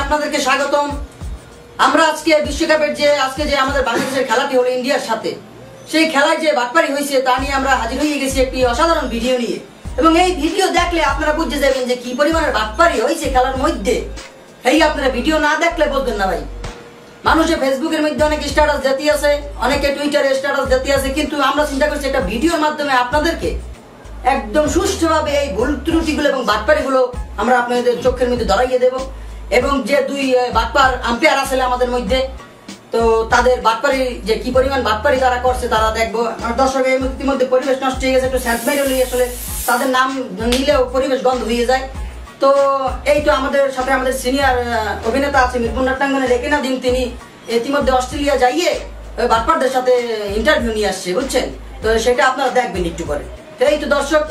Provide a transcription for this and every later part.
আপনাদেরকে স্বাগতম। আমরা আজকে বিশ্বকাপের আজকে আমাদের বাংলাদেশের খেলাটি হলো ইন্ডিয়ার সাথে, সেই খেলায় যে বাটপারি হয়েছে তা নিয়ে আমরা হাজির হয়ে গেছি একটি অসাধারণ ভিডিও নিয়ে। এবং এই ভিডিও দেখলে আপনারা বুঝতে যাবেন যে কি পরিমাণের বাটপারি হয়েছে খেলার মধ্যে। এই আপনারা ভিডিও না দেখলে বুঝবেন না ভাই। মানুষের ফেসবুকের মধ্যে অনেক স্ট্যাটাস দিতে আছে, অনেকে টুইটারে স্ট্যাটাস দিতে আছে, কিন্তু আমরা চিন্তা করছি একটা ভিডিওর মাধ্যমে আপনাদেরকে একদম সুষ্ঠুভাবে এই ভুল ত্রুটিগুলো এবং বাটপারিগুলো আমরা আপনাদের চোখের মধ্যে ধরাইয়ে দেব। এবং যে দুই বাটপার আম্পায়ার আছে আমাদের মধ্যে, তো তাদের বাটপারি যে কি পরিমাণ বাটপারি তারা করছে তারা দেখবো। দর্শক এই ইতিমধ্যে পরিবেশ নষ্ট হয়ে গেছে, একটু স্যান্সমাইল আসলে তাদের নাম নিলেও পরিবেশ বন্ধ হয়ে যায়। তো এই তো আমাদের সাথে আমাদের সিনিয়র অভিনেতা আছে মিরপুর নাট্যাঙ্গনের রেকিনা দিন, তিনি ইতিমধ্যে অস্ট্রেলিয়া যাইয়ে বাটপারদের সাথে ইন্টারভিউ নিয়ে আসছে, বুঝছেন? তো সেটা আপনারা দেখবেন একটু পরে। তো এই তো দর্শক,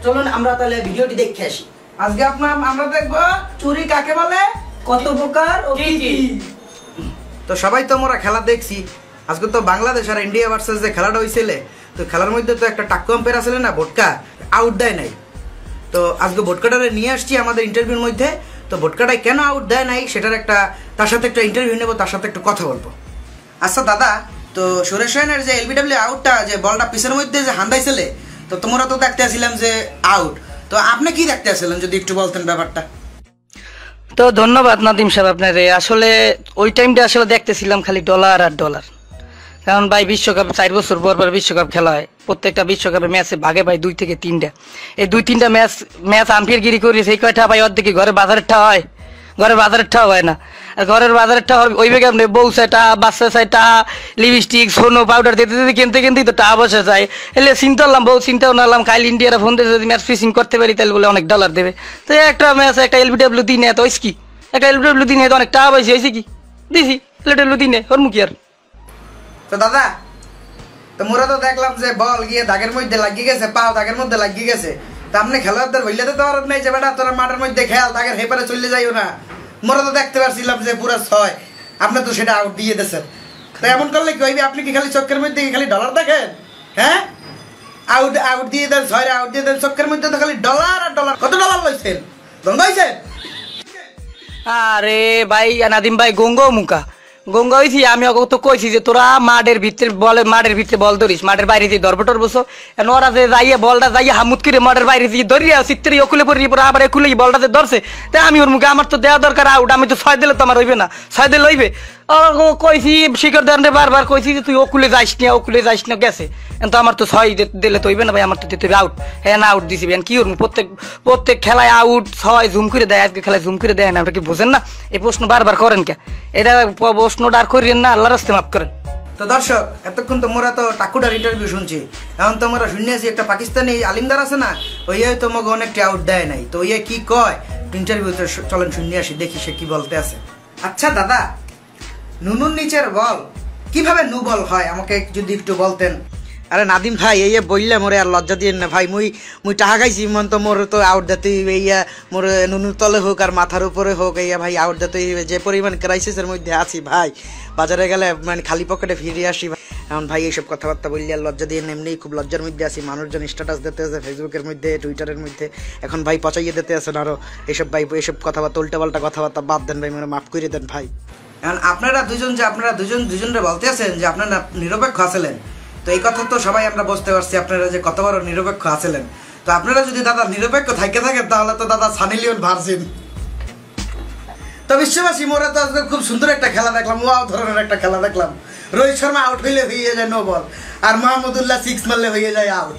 চলুন আমরা তাহলে ভিডিওটি দেখে আসি। আজকে আমরা দেখবো চুরি কাকে বলে, কত প্রকার ও কি কি। তো সবাই তো আমরা খেলা দেখছি। আজকে তো বাংলাদেশ আর ইন্ডিয়া ভার্সেস যে খেলাটা হয়েছিল, তো খেলার মধ্যে তো একটা টাক্কু আম্পায়ার আছে না, ভোটকা, আউট দেয় নাই। তো আজকে ভোটকাটারে নিয়ে আসছি আমাদের ইন্টারভিউর মধ্যে। তো ভোটকাটাই কেন আউট দেয় নাই সেটার তার সাথে একটা ইন্টারভিউ নেবো, তার সাথে একটু কথা বলবো। আচ্ছা দাদা, তো সুরেশ রায়নার যে এলবিডব্লিউ আউটটা, যে বলটা পিছের মধ্যে যে হান্দাইছিলে, তো তোমরা তো দেখতে আসছিলাম যে আউট, তো আপনি কি দেখতে আসছিলেন যদি একটু বলতেন ব্যাপারটা। তো ধন্যবাদ নাদিম সাহেব আপনারে। আসলে ওই টাইমটা আসলে দেখতেছিলাম খালি ডলার আর ডলার। কারণ ভাই বিশ্বকাপে 4 বছর পর পর বিশ্বকাপ খেলা হয়, প্রত্যেকটা বিশ্বকাপে ম্যাচে ভাগে ভাই 2 থেকে 3টা। এই 2-3টা ম্যাচ আম্পায়ারগিরি করি, সেই কয়টা ভাই অর্ধেক ঘরে বাজারেরটা হয়, ঘরের বাজারেরটা হয় না। আর ঘরের বাজারেরটা ওই বেগে আপনি বউ চাইটা, বাচ্চা চাইটা, লিপস্টিক, সোনো, পাউডার দিতে দিতে কিনতে তো টাকা বসে যায়। এলে চিন্তা করলাম, বউ চিন্তাও নালাম, খাইল ইন্ডিয়ারা ফোন দিয়ে যদি ম্যাচ ফিক্সিং করতে পারি তাহলে বলে অনেক ডলার দেবে। তো একটা ম্যাচ একটা এলবিডব্লিউ দিনে এত কি, একটা এলবিডব্লিউ দিনে তো অনেক টাকা পাইছি, হয়েছে কি দিছি এলবিডব্লিউ দিনে ওর মুখি আর। তো দাদা, তো মোরা তো দেখলাম যে বল গিয়ে দাগের মধ্যে লাগিয়ে গেছে, পাও দাগের মধ্যে লাগিয়ে গেছে। তা আপনি খেলোয়াড়দের বললে তো আর নাই যে বেটা তোরা মাঠের মধ্যে খেয়াল, দাগের হেপারে চলে যাইও না। মোরা তো দেখতে পারছিলাম যে পুরো 6, আপনি তো সেটা আউট দিয়ে দিয়েছেন। তো এমন করলে কি হইবে? আপনি কি খালি চোখের মধ্যে খালি ডলার দেখেন? হ্যাঁ, আউট দিয়ে দেন, 6 আউট দিয়ে দেন, চোখের মধ্যে তো খালি ডলার আর ডলার। কত ডলার লইছেন? গঙ্গা হয়েছেন? আরে ভাই নাদিম ভাই, গঙ্গা মুখা গঙ্গা হয়েছি আমি তো কইছি যে তোরা মাঠের ভিতরে বল ধরিস, মাঠের বাইরে দিয়ে ধরবটর বসো। ওরা যে যাইয়ে বলটা যাইয়ে হামুদ করে মাঠের বাইরে দিয়ে ধরিয়া চিত্রে ওকুলে পড়ি, আবার একুলে বলটা যে ধরছে, তাই আমি ওর মুখে আমার তো দেওয়া দরকার আউট। আমি তো 6 দিলে তো আমার হইবে না, 6 দিলে হইবে। কইছি শিখর দান্ডে বারবার কইছি যে তুই ওকুলে যাইস না গেছে, কিন্তু আমার তো 6 দিলে তো হইবে না ভাই, আমার তো দিতে হবে আউট। হ্যাঁ না আউট দিছি ভাই, কি ওর প্রত্যেক খেলায় আউট 6 জুম করে দেয়, আজকে খেলায় জুম করে দেয় না। ওটা কি বোঝেন না? এই প্রশ্ন বারবার করেন কে? এটা প্রশ্নটা আর করিয়েন না, আল্লাহর রাস্তে মাফ করেন। তো দর্শক, এতক্ষণ তোমরা তো টাকুটার ইন্টারভিউ শুনছি, এখন তোমরা শুনিয়েছি একটা পাকিস্তানি আলিমদার আছে না, ওই তোমাকে অনেকটা আউট দেয় নাই। তো ওই কি কয় ইন্টারভিউতে, চলেন শুনে আসি, দেখি সে কি বলতে আছে। আচ্ছা দাদা, নুনুর নিচের বল কিভাবে নু বল হয় আমাকে যদি একটু বলতেন। আরে নাদিম ভাই, এই বললে মোরে আর লজ্জা দিয়ে না ভাই, মুই টাকা খাইছি মন, তো মোর তো আউট দিতে এইয়া মোর নুনুর তলে হোক আর মাথার উপরে হোক, এইয়া ভাই আউট দিতে যে পরিমাণ ক্রাইসিসের মধ্যে আছি ভাই, বাজারে গেলে মানে খালি পকেটে ফিরে আসি এখন ভাই। এইসব কথাবার্তা বললে আর লজ্জা দিয়ে এমনি খুব লজ্জার মধ্যে আছি। মানুষজন স্ট্যাটাস দিতে আছে ফেসবুকের মধ্যে, টুইটারের মধ্যে, এখন ভাই পচাইয়ে দিতে আছেন আরো এইসব ভাই, এইসব কথাবার্তা উল্টাপাল্টা কথাবার্তা বাদ দেন ভাই, মানে মাফ করে দেন ভাই। এখন আপনারা দুজনরে বলতে আছেন যে আপনারা নিরপেক্ষ আছিলেন, তো এই কথা তো সবাই আমরা বুঝতে পারছি আপনারা যে কত বড় নিরপেক্ষ আছিলেন। তো আপনারা যদি দাদা নিরপেক্ষ থাকেন তাহলে তো দাদা সানি লিওন ভার্জিন। তো বিশ্ববাসী, মোরা তো আজকে খুব সুন্দর একটা খেলা দেখলাম, ওয়াও ধরনের একটা খেলা দেখলাম। রোহিত শর্মা আউট হইলে হয়ে যায় নো বল, আর মাহমুদুল্লাহ 6 মারলে হয়ে যায় আউট।